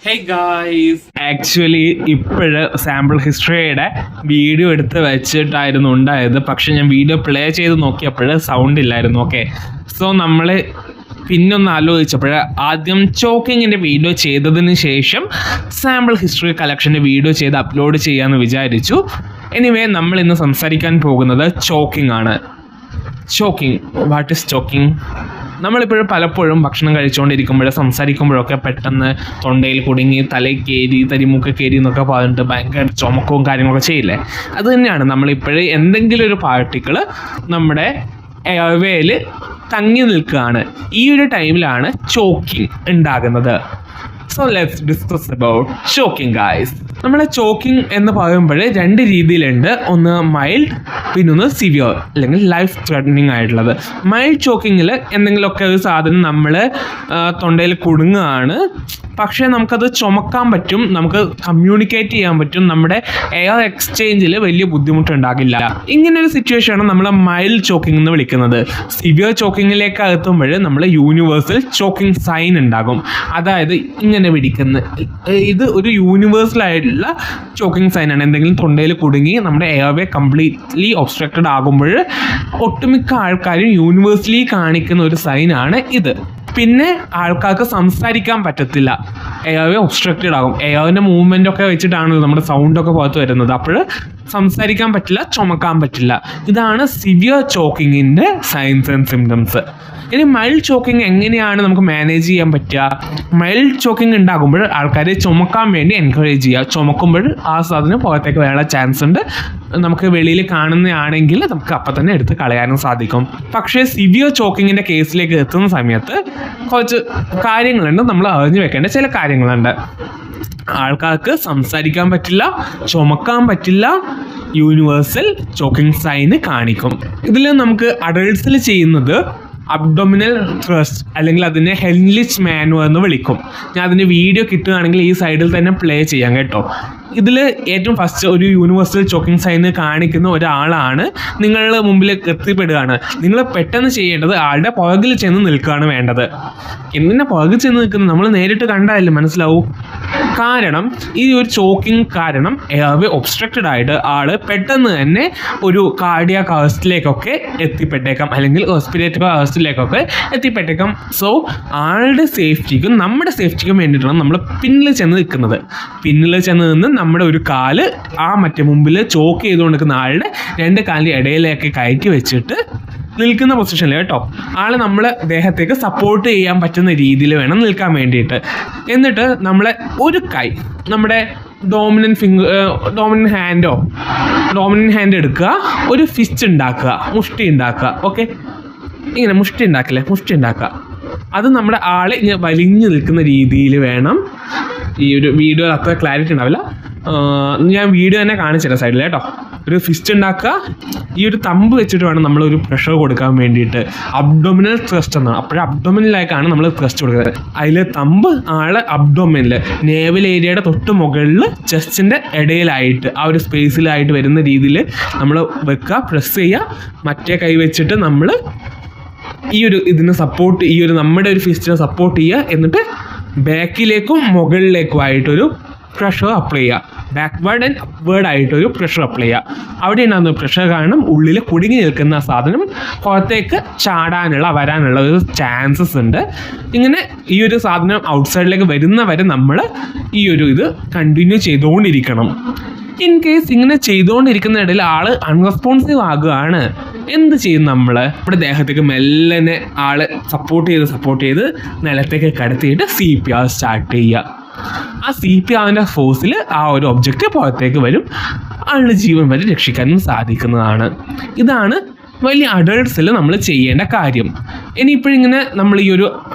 Hey guys, actually ഇപ്പോഴ് sample ഹിസ്റ്ററിയുടെ video എടുത്ത് വെച്ചിട്ടായിരുന്നു ഉണ്ടായത്. പക്ഷെ ഞാൻ വീഡിയോ പ്ലേ ചെയ്ത് നോക്കിയപ്പോൾ സൗണ്ട് ഇല്ലായിരുന്നു. ഓക്കെ, സോ നമ്മൾ പിന്നൊന്ന് ആലോചിച്ചപ്പോൾ ആദ്യം ചോക്കിങ്ങിൻ്റെ വീഡിയോ ചെയ്തതിന് ശേഷം സാമ്പിൾ ഹിസ്റ്ററി കളക്ഷൻ്റെ വീഡിയോ ചെയ്ത് അപ്ലോഡ് ചെയ്യാമെന്ന് വിചാരിച്ചു. എനിവേ, നമ്മൾ ഇന്ന് സംസാരിക്കാൻ പോകുന്നത് ചോക്കിംഗ് ആണ്. Choking, what is choking? നമ്മളിപ്പോഴും പലപ്പോഴും ഭക്ഷണം കഴിച്ചുകൊണ്ടിരിക്കുമ്പോഴും സംസാരിക്കുമ്പോഴൊക്കെ പെട്ടെന്ന് തൊണ്ടയിൽ കുടുങ്ങി തലയിൽ കയറി തരിമുക്ക് കയറി എന്നൊക്കെ പറഞ്ഞിട്ട് ഭയങ്കര ചുമക്കവും കാര്യങ്ങളൊക്കെ ചെയ്യില്ലേ? അത് തന്നെയാണ് നമ്മളിപ്പോഴും എന്തെങ്കിലും ഒരു പാർട്ടിക്കിൾ നമ്മുടെ എയർവേയിൽ തങ്ങി നിൽക്കുകയാണ്. ഈ ഒരു ടൈമിലാണ് ചോക്കിംഗ് ഉണ്ടാകുന്നത്. So let's discuss about choking guys. നമ്മളെ ചോക്കിംഗ് എന്ന് പറയുമ്പോൾ രണ്ട് രീതിയിലുണ്ട്. ഒന്ന് മൈൽഡ്, പിന്നൊന്ന് സിവിയർ അല്ലെങ്കിൽ ലൈഫ് ത്രെറ്റനിങ് ആയിട്ടുള്ളത്. മൈൽഡ് ചോക്കിങ്ങിൽ എന്തെങ്കിലുമൊക്കെ ഒരു സാധനം നമ്മൾ തൊണ്ടയിൽ കുടുങ്ങുകയാണ്, പക്ഷേ നമുക്കത് ചുമക്കാൻ പറ്റും, നമുക്ക് കമ്മ്യൂണിക്കേറ്റ് ചെയ്യാൻ പറ്റും, നമ്മുടെ എയർ എക്സ്ചേഞ്ചിൽ വലിയ ബുദ്ധിമുട്ടുണ്ടാകില്ല. ഇങ്ങനൊരു സിറ്റുവേഷനാണ് നമ്മൾ മൈൽഡ് ചോക്കിംഗ് എന്ന് വിളിക്കുന്നത്. സിവിയർ ചോക്കിങ്ങിലേക്ക് എത്തുമ്പോൾ നമ്മൾ യൂണിവേഴ്സൽ ചോക്കിംഗ് സൈൻ ഉണ്ടാകും. അതായത് ഇങ്ങനെ പിടിക്കുന്ന ഇത് ഒരു യൂണിവേഴ്സൽ ആയിട്ടുള്ള ചോക്കിംഗ് സൈനാണ്. എന്തെങ്കിലും തൊണ്ടയിൽ കുടുങ്ങി നമ്മുടെ എയർവേ കംപ്ലീറ്റ്ലി ഒബ്സ്ട്രക്റ്റഡ് ആകുമ്പോൾ ഒട്ടുമിക്ക ആൾക്കാരും യൂണിവേഴ്സലി കാണിക്കുന്ന ഒരു സൈനാണ് ഇത്. പിന്നെ ആൾക്കാർക്ക് സംസാരിക്കാൻ പറ്റത്തില്ല, എയർവേ ഒബ്സ്ട്രക്റ്റഡ് ആകും. എയറിൻ്റെ മൂവ്മെൻ്റ് ഒക്കെ വെച്ചിട്ടാണ് നമ്മുടെ സൗണ്ടൊക്കെ പുറത്ത് വരുന്നത്. അപ്പോൾ സംസാരിക്കാൻ പറ്റില്ല, ചുമക്കാൻ പറ്റില്ല. ഇതാണ് സിവിയർ ചോക്കിങ്ങിൻ്റെ സൈൻസ് ആൻഡ് സിംറ്റംസ്. ഇനി മൈൽഡ് ചോക്കിങ് എങ്ങനെയാണ് നമുക്ക് മാനേജ് ചെയ്യാൻ പറ്റുക? മൈൽഡ് ചോക്കിങ് ഉണ്ടാകുമ്പോൾ ആൾക്കാരെ ചുമക്കാൻ വേണ്ടി എൻകറേജ് ചെയ്യുക. ചുമക്കുമ്പോൾ ആ സാധനം പുറത്തേക്ക് വരാനുള്ള ചാൻസ് ഉണ്ട്. നമുക്ക് വെളിയിൽ കാണുന്നതാണെങ്കിൽ നമുക്ക് അപ്പം തന്നെ എടുത്ത് കളയാനും സാധിക്കും. പക്ഷേ സിവിയർ ചോക്കിങ്ങിൻ്റെ കേസിലേക്ക് എത്തുന്ന സമയത്ത് കുറച്ച് കാര്യങ്ങളുണ്ട്, നമ്മൾ അറിഞ്ഞു വെക്കേണ്ട ചില കാര്യങ്ങളുണ്ട്. ആൾക്കാർക്ക് സംസാരിക്കാൻ പറ്റില്ല, ചുമക്കാൻ പറ്റില്ല, യൂണിവേഴ്സൽ ചോക്കിംഗ് സൈന് കാണിക്കും. ഇതിൽ നമുക്ക് അഡൾട്ട്സിൽ ചെയ്യുന്നത് അബ്ഡോമിനൽ ത്രസ്റ്റ് അല്ലെങ്കിൽ അതിനെ ഹെൻലിച്ച് മാനുവർ എന്ന് വിളിക്കും. ഞാൻ അതിൻ്റെ വീഡിയോ കിട്ടുകയാണെങ്കിൽ ഈ സൈഡിൽ തന്നെ പ്ലേ ചെയ്യാം കേട്ടോ. ഇതിൽ ഏറ്റവും ഫസ്റ്റ് ഒരു യൂണിവേഴ്സൽ ചോക്കിംഗ് സൈന് കാണിക്കുന്ന ഒരാളാണ് നിങ്ങളുടെ മുമ്പിൽ എത്തിപ്പെടുകയാണ്. നിങ്ങൾ പെട്ടെന്ന് ചെയ്യേണ്ടത് ആളുടെ പുറകിൽ ചെന്ന് നിൽക്കുകയാണ് വേണ്ടത്. എന്തിനാ പുറകിൽ ചെന്ന് നിൽക്കുന്നത്? നമ്മൾ നേരിട്ട് കണ്ടാലല്ലേ മനസ്സിലാവും. കാരണം ഈ ഒരു ചോക്കിംഗ് കാരണം എയർവേ ഒബ്സ്ട്രക്റ്റഡ് ആയിട്ട് ആള് പെട്ടെന്ന് തന്നെ ഒരു കാർഡിയാക് അറസ്റ്റിലേക്കൊക്കെ എത്തിപ്പെട്ടേക്കാം, അല്ലെങ്കിൽ റെസ്പിറേറ്ററി അറസ്റ്റിലേക്കൊക്കെ എത്തിപ്പെട്ടേക്കാം. സോ ആളുടെ സേഫ്റ്റിക്കും നമ്മുടെ സേഫ്റ്റിക്കും വേണ്ടിയിട്ടാണ് നമ്മൾ പിന്നിൽ ചെന്ന് നിൽക്കുന്നത്. പിന്നിൽ ചെന്ന് നിന്ന് നമ്മുടെ ഒരു കാല് ആ മറ്റേ മുമ്പിൽ ചോക്ക് ചെയ്തുകൊണ്ട് നിൽക്കുന്ന ആളുടെ രണ്ട് കാലിൻ്റെ ഇടയിലേക്ക് കയറ്റി വെച്ചിട്ട് നിൽക്കുന്ന പൊസിഷനിൽ കേട്ടോ. ആൾ നമ്മളെ ദേഹത്തേക്ക് സപ്പോർട്ട് ചെയ്യാൻ പറ്റുന്ന രീതിയിൽ വേണം നിൽക്കാൻ വേണ്ടിയിട്ട്. എന്നിട്ട് നമ്മളെ ഒരു കൈ നമ്മുടെ ഡോമിനൻ്റ് ഹാൻഡ് എടുക്കുക, ഒരു ഫിസ്റ്റ് ഉണ്ടാക്കുക, മുഷ്ടി ഉണ്ടാക്കുക. ഓക്കെ, ഇങ്ങനെ മുഷ്ടി ഉണ്ടാക്കുക. അത് നമ്മുടെ ആളെ ഇങ്ങനെ വലിഞ്ഞു നിൽക്കുന്ന രീതിയിൽ വേണം. ഈ ഒരു വീഡിയോ അത്ര ക്ലാരിറ്റി ഉണ്ടാവില്ല, ഞാൻ വീഡിയോ തന്നെ കാണിച്ചില്ല സൈഡിൽ കേട്ടോ. ഒരു ഫിസ്റ്റ് ഉണ്ടാക്കുക, ഈ ഒരു തമ്പ് വെച്ചിട്ട് വേണം നമ്മളൊരു പ്രഷർ കൊടുക്കാൻ വേണ്ടിയിട്ട്. അബ്ഡോമിനൽ ത്രസ്റ്റ് എന്നാണ്. അപ്പോഴും അബ്ഡോമിനിലേക്കാണ് നമ്മൾ ത്രസ്റ്റ് കൊടുക്കുന്നത്. അതിൽ തമ്പ് ആളെ അബ്ഡോമിനിൽ നേവൽ ഏരിയയുടെ തൊട്ട് മുകളിൽ ചെസ്റ്റിൻ്റെ ഇടയിലായിട്ട് ആ ഒരു സ്പേസിലായിട്ട് വരുന്ന രീതിയിൽ നമ്മൾ വെക്കുക, പ്രസ് ചെയ്യുക. മറ്റേ കൈ വെച്ചിട്ട് നമ്മൾ ഈ ഒരു ഇതിന് സപ്പോർട്ട്, ഈ ഒരു നമ്മുടെ ഒരു ഫിസ്റ്റിനെ സപ്പോർട്ട് ചെയ്യുക. എന്നിട്ട് ബാക്കിലേക്കും മുകളിലേക്കുമായിട്ടൊരു പ്രഷർ അപ്ലൈ ചെയ്യുക. ബാക്ക്വേർഡ് ആൻഡ് അപ്വേർഡ് ആയിട്ടൊരു പ്രഷർ അപ്ലൈ ചെയ്യുക. അവിടെ ഉണ്ടാകുന്ന പ്രഷർ കാരണം ഉള്ളിൽ കുടുങ്ങി നിൽക്കുന്ന സാധനം പുറത്തേക്ക് വരാനുള്ള ഒരു ചാൻസസ് ഉണ്ട്. ഇങ്ങനെ ഈ ഒരു സാധനം ഔട്ട്സൈഡിലേക്ക് വരുന്നവരെ നമ്മൾ ഈ ഒരു ഇത് കണ്ടിന്യൂ ചെയ്തുകൊണ്ടിരിക്കണം. ഇൻ കേസ് ഇങ്ങനെ ചെയ്തുകൊണ്ടിരിക്കുന്ന ഇടയിൽ ആള് അൺറെസ്പോൺസീവ് ആകുകയാണ്, എന്ത് ചെയ്യും? നമ്മുടെ ദേഹത്തേക്ക് മെല്ലനെ ആള് സപ്പോർട്ട് ചെയ്ത് നിലത്തേക്ക് കടത്തിയിട്ട് CPR സ്റ്റാർട്ട് ചെയ്യുക. ആ CPRൻ്റെ ഫോഴ്സിൽ ആ ഒരു ഒബ്ജക്റ്റ് പുറത്തേക്ക് വരും. ആളുടെ ജീവൻ വരെ രക്ഷിക്കാനും സാധിക്കുന്നതാണ്. ഇതാണ് വലിയ അഡൾട്ട്സിൽ നമ്മൾ ചെയ്യേണ്ട കാര്യം. ഇനിയിപ്പോഴിങ്ങനെ നമ്മൾ ഈ ഒരു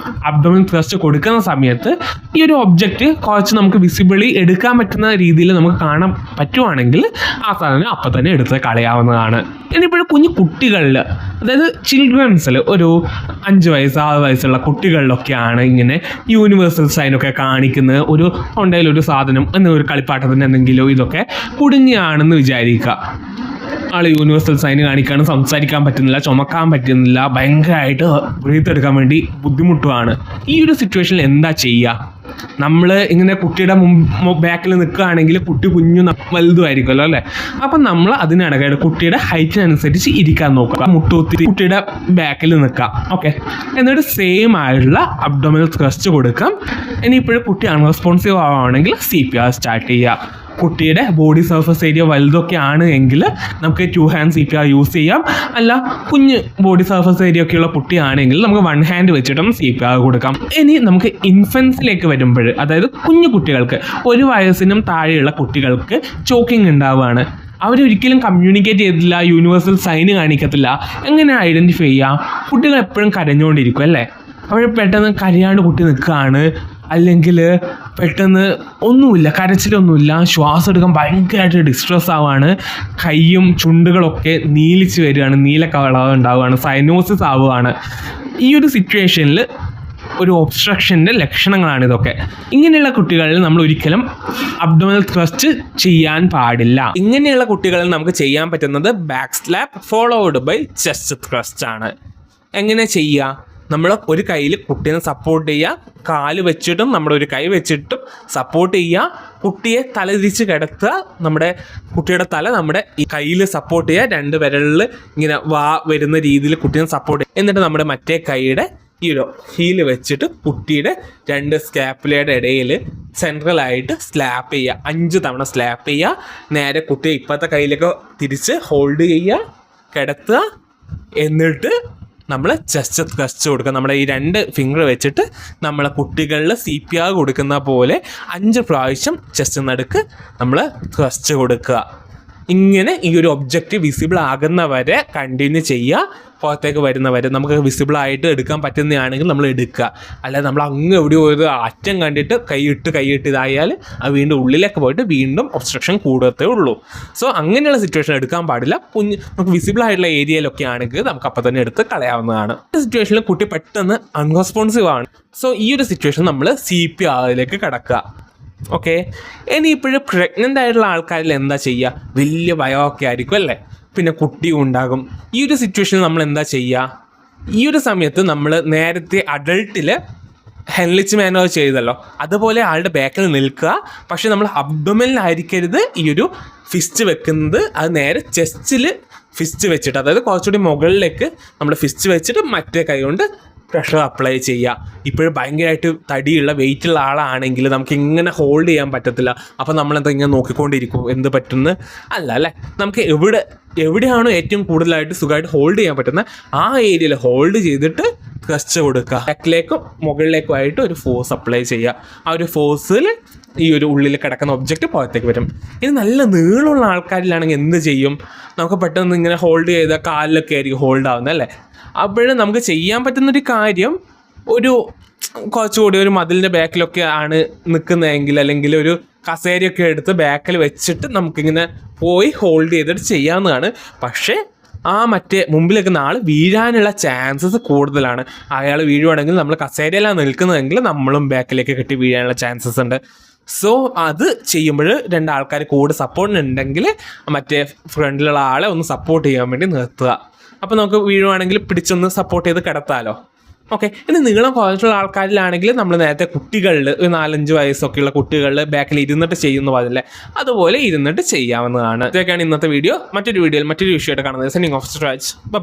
അബ്ഡോമിനൽ ത്രസ്റ്റ് കൊടുക്കുന്ന സമയത്ത് ഈ ഒരു ഒബ്ജക്റ്റ് കുറച്ച് നമുക്ക് വിസിബിളി എടുക്കാൻ പറ്റുന്ന രീതിയിൽ നമുക്ക് കാണാൻ പറ്റുവാണെങ്കിൽ ആ സാധനം അപ്പം തന്നെ എടുത്ത് കളയാവുന്നതാണ്. ഇനിയിപ്പോഴും കുഞ്ഞു കുട്ടികളിൽ, അതായത് ചിൽഡ്രൻസിൽ, ഒരു 5 വയസ്സ് 6 വയസ്സുള്ള കുട്ടികളിലൊക്കെയാണ് ഇങ്ങനെ യൂണിവേഴ്സൽ സൈനൊക്കെ കാണിക്കുന്നത്. ഒരു തൊണ്ടയിലൊരു സാധനം എന്നൊരു കളിപ്പാട്ടത്തിൻ്റെ എന്തെങ്കിലും ഇതൊക്കെ കുടുങ്ങിയാണെന്ന് വിചാരിക്കുക. ആൾ യൂണിവേഴ്സൽ സൈൻ കാണിക്കാനും സംസാരിക്കാൻ പറ്റുന്നില്ല, ചുമക്കാൻ പറ്റുന്നില്ല, ഭയങ്കരമായിട്ട് ബ്രീത്ത് എടുക്കാൻ വേണ്ടി ബുദ്ധിമുട്ടുമാണ്. ഈ ഒരു സിറ്റുവേഷനിൽ എന്താ ചെയ്യുക? നമ്മൾ ഇങ്ങനെ കുട്ടിയുടെ ബാക്കിൽ നിൽക്കുകയാണെങ്കിൽ കുട്ടി വലുതുമായിരിക്കുമല്ലോ അല്ലേ. അപ്പം നമ്മൾ അതിനിടയ്ക്ക് കുട്ടിയുടെ ഹൈറ്റിനനുസരിച്ച് ഇരിക്കാൻ നോക്കുക, മുട്ടുകുത്തി കുട്ടിയുടെ ബാക്കിൽ നിൽക്കാം. ഓക്കെ, എന്നിട്ട് സെയിം ആയിട്ടുള്ള അബ്ഡോമിനൽ ത്രസ്റ്റ് കൊടുക്കാം. ഇനിയിപ്പോഴും കുട്ടി അൺറെസ്പോൺസീവ് ആവുകയാണെങ്കിൽ CPR സ്റ്റാർട്ട് ചെയ്യുക. കുട്ടിയുടെ ബോഡി സർഫസ് ഏരിയ വലുതൊക്കെ ആണ് എങ്കിൽ നമുക്ക് 2 ഹാൻഡ് CPR യൂസ് ചെയ്യാം. അല്ല കുഞ്ഞ് ബോഡി സർഫസ് ഏരിയ ഒക്കെയുള്ള കുട്ടിയാണെങ്കിൽ നമുക്ക് 1 ഹാൻഡ് വെച്ചിട്ടും CPR കൊടുക്കാം. ഇനി നമുക്ക് ഇൻഫൻസിലേക്ക് വരുമ്പോൾ, അതായത് കുഞ്ഞു കുട്ടികൾക്ക് 1 വയസ്സിനും താഴെയുള്ള കുട്ടികൾക്ക് ചോക്കിംഗ് ഉണ്ടാവുകയാണ്. അവരൊരിക്കലും കമ്മ്യൂണിക്കേറ്റ് ചെയ്തില്ല, യൂണിവേഴ്സൽ സൈന് കാണിക്കത്തില്ല. എങ്ങനെ ഐഡൻറ്റിഫൈ ചെയ്യാം? കുട്ടികൾ എപ്പോഴും കരഞ്ഞുകൊണ്ടിരിക്കും അല്ലേ. അവർ പെട്ടെന്ന് കരയാണ്ട് കുട്ടി നിൽക്കുകയാണ്, അല്ലെങ്കിൽ പെട്ടെന്ന് ഒന്നുമില്ല, കരച്ചിലൊന്നുമില്ല, ശ്വാസം എടുക്കാൻ ഭയങ്കരമായിട്ട് ഡിസ്ട്രെസ് ആവുകയാണ്, കൈയും ചുണ്ടുകളൊക്കെ നീലിച്ച് വരികയാണ്, നീല കളർ ഉണ്ടാവുകയാണ്, സൈനോസിസ് ആവുകയാണ്. ഈ ഒരു സിറ്റുവേഷനിൽ ഒരു ഒബ്സ്ട്രക്ഷൻ്റെ ലക്ഷണങ്ങളാണ് ഇതൊക്കെ. ഇങ്ങനെയുള്ള കുട്ടികളിൽ നമ്മൾ ഒരിക്കലും അബ്ഡോമിനൽ ത്രസ്റ്റ് ചെയ്യാൻ പാടില്ല. ഇങ്ങനെയുള്ള കുട്ടികളിൽ നമുക്ക് ചെയ്യാൻ പറ്റുന്നത് back slap followed by chest thrust ആണ്. എങ്ങനെ ചെയ്യുക? നമ്മൾ ഒരു കയ്യിൽ കുട്ടീനെ സപ്പോർട്ട് ചെയ്യുക, കാല് വെച്ചിട്ടും നമ്മുടെ ഒരു കൈ വെച്ചിട്ടും സപ്പോർട്ട് ചെയ്യുക, കുട്ടിയെ തലതിരിച്ച് കിടത്തുക, നമ്മുടെ കുട്ടിയുടെ തല നമ്മുടെ ഈ കയ്യിൽ സപ്പോർട്ട് ചെയ്യുക, 2 വിരലിൽ ഇങ്ങനെ വരുന്ന രീതിയിൽ കുട്ടീനെ സപ്പോർട്ട് ചെയ്യുക. എന്നിട്ട് നമ്മുടെ മറ്റേ കൈയുടെ ഈ ഒരു ഹീല് വെച്ചിട്ട് കുട്ടിയുടെ 2 സ്കാപ്പുലയുടെ ഇടയിൽ സെൻട്രലായിട്ട് സ്ലാപ്പ് ചെയ്യുക, 5 തവണ സ്ലാപ്പ് ചെയ്യുക. നേരെ കുട്ടിയെ ഇപ്പോഴത്തെ കയ്യിലേക്ക് തിരിച്ച് ഹോൾഡ് ചെയ്യുക, കിടത്തുക. എന്നിട്ട് നമ്മൾ ചെസ്റ്റ് ത്രസ്റ്റ് കൊടുക്കുക. നമ്മുടെ ഈ 2 ഫിംഗർ വെച്ചിട്ട് നമ്മളെ കുട്ടികളിൽ CPR കൊടുക്കുന്ന പോലെ 5 പ്രാവശ്യം ചെസ്റ്റ് നടുക്ക് നമ്മൾ ത്രസ്റ്റ് കൊടുക്കുക. ഇങ്ങനെ ഈ ഒരു ഒബ്ജക്റ്റ് വിസിബിൾ ആകുന്നവരെ കണ്ടിന്യൂ ചെയ്യുക. പുറത്തേക്ക് വരുന്നവരെ നമുക്ക് വിസിബിളായിട്ട് എടുക്കാൻ പറ്റുന്നതാണെങ്കിൽ നമ്മൾ എടുക്കുക. അല്ലാതെ നമ്മൾ അങ്ങ് എവിടെയോ ഒരു അറ്റം കണ്ടിട്ട് കൈയിട്ട് ഇതായാൽ അത് വീണ്ടും ഉള്ളിലേക്ക് പോയിട്ട് വീണ്ടും ഒബ്സ്ട്രക്ഷൻ കൂടത്തേ ഉള്ളൂ. സോ അങ്ങനെയുള്ള സിറ്റുവേഷൻ എടുക്കാൻ പാടില്ല. നമുക്ക് വിസിബിൾ ആയിട്ടുള്ള ഏരിയയിലൊക്കെ ആണെങ്കിൽ നമുക്ക് അപ്പം തന്നെ എടുത്ത് കളയാവുന്നതാണ്. ഈ സിറ്റുവേഷനിൽ കുട്ടി പെട്ടെന്ന് അൺറെസ്പോൺസീവ് ആണ്. സോ ഈ ഒരു സിറ്റുവേഷൻ നമ്മൾ CPRലേക്ക് കടക്കുക. ഓക്കെ, ഇനി ഇപ്പോഴും പ്രഗ്നൻ്റ് ആയിട്ടുള്ള ആൾക്കാരിൽ എന്താ ചെയ്യുക? വലിയ ഭയമൊക്കെ ആയിരിക്കും അല്ലേ, പിന്നെ കുട്ടിയും ഉണ്ടാകും. ഈ ഒരു സിറ്റുവേഷനിൽ നമ്മൾ എന്താ ചെയ്യുക? ഈ ഒരു സമയത്ത് നമ്മൾ നേരത്തെ അഡൾട്ടിൽ ഹെൻലിച്ച് മാനോ ചെയ്തല്ലോ, അതുപോലെ ആളുടെ ബാക്കിൽ നിൽക്കുക. പക്ഷെ നമ്മൾ അബ്ഡോമിനിലായിരിക്കരുത് ഈ ഒരു ഫിസ്റ്റ് വെക്കുന്നത്. അത് നേരെ ചെസ്റ്റിൽ ഫിസ്റ്റ് വെച്ചിട്ട്, അതായത് കുറച്ചുകൂടി മുകളിലേക്ക് നമ്മൾ ഫിസ്റ്റ് വെച്ചിട്ട് മറ്റേ കൈ കൊണ്ട് പ്രഷർ അപ്ലൈ ചെയ്യുക. ഇപ്പോഴും ഭയങ്കരമായിട്ട് തടിയുള്ള വെയിറ്റുള്ള ആളാണെങ്കിൽ നമുക്ക് ഇങ്ങനെ ഹോൾഡ് ചെയ്യാൻ പറ്റത്തില്ല. അപ്പോൾ നമ്മളെന്താ ഇങ്ങനെ നോക്കിക്കൊണ്ടിരിക്കും എന്ത് പറ്റുമെന്ന് അല്ല അല്ലേ. നമുക്ക് എവിടെയാണോ ഏറ്റവും കൂടുതലായിട്ട് സുഖമായിട്ട് ഹോൾഡ് ചെയ്യാൻ പറ്റുന്ന ആ ഏരിയയിൽ ഹോൾഡ് ചെയ്തിട്ട് ത്രസ്റ്റ് കൊടുക്കുക. ബാക്കിലേക്കും മുകളിലേക്കും ആയിട്ട് ഒരു ഫോഴ്സ് അപ്ലൈ ചെയ്യുക. ആ ഒരു ഫോഴ്സിൽ ഈ ഒരു ഉള്ളിൽ കിടക്കുന്ന ഒബ്ജക്റ്റ് പുറത്തേക്ക് വരും. ഇത് നല്ല നീളമുള്ള ആൾക്കാരിലാണെങ്കിൽ എന്ത് ചെയ്യും? നമുക്ക് പെട്ടെന്ന് ഇങ്ങനെ ഹോൾഡ് ചെയ്താൽ കാലിലൊക്കെ ആയിരിക്കും ഹോൾഡ് ആവുന്നത് അല്ലേ. അപ്പോഴും നമുക്ക് ചെയ്യാൻ പറ്റുന്നൊരു കാര്യം, ഒരു കുറച്ചുകൂടി ഒരു മതിലിൻ്റെ ബാക്കിലൊക്കെ ആണ് നിൽക്കുന്നതെങ്കിൽ, അല്ലെങ്കിൽ ഒരു കസേരയൊക്കെ എടുത്ത് ബാക്കിൽ വെച്ചിട്ട് നമുക്കിങ്ങനെ പോയി ഹോൾഡ് ചെയ്തിട്ട് ചെയ്യാവുന്നതാണ്. പക്ഷേ ആ മറ്റേ മുമ്പിൽ നിൽക്കുന്ന ആൾ വീഴാനുള്ള ചാൻസസ് കൂടുതലാണ്. അയാൾ വീഴുവാണെങ്കിൽ നമ്മൾ കസേരയിലാണ് നിൽക്കുന്നതെങ്കിൽ നമ്മളും ബാക്കിലേക്ക് കെട്ടി വീഴാനുള്ള ചാൻസസ് ഉണ്ട്. സോ അത് ചെയ്യുമ്പോൾ 2 ആൾക്കാർ കൂടെ സപ്പോർട്ടിനുണ്ടെങ്കിൽ മറ്റേ ഫ്രണ്ടിലുള്ള ആളെ ഒന്ന് സപ്പോർട്ട് ചെയ്യാൻ വേണ്ടി നിർത്തുക. അപ്പോൾ നമുക്ക് വീഴുവാണെങ്കിൽ പിടിച്ചൊന്ന് സപ്പോർട്ട് ചെയ്ത് കിടത്താമല്ലോ. ഓക്കെ, ഇനി നീളം കുറച്ചുള്ള ആൾക്കാരിലാണെങ്കിൽ നമ്മൾ നേരത്തെ കുട്ടികളിൽ ഒരു 4-5 വയസ്സൊക്കെയുള്ള കുട്ടികളിൽ ബാക്കിൽ ഇരുന്നിട്ട് ചെയ്യുന്ന പറഞ്ഞില്ലേ, അതുപോലെ ഇരുന്നിട്ട് ചെയ്യാവുന്നതാണ്. ഇതൊക്കെയാണ് ഇന്നത്തെ വീഡിയോ. മറ്റൊരു വീഡിയോയിൽ മറ്റൊരു വിഷയമായിട്ട് കാണുന്നത്. Signing off, Raj. ബൈ.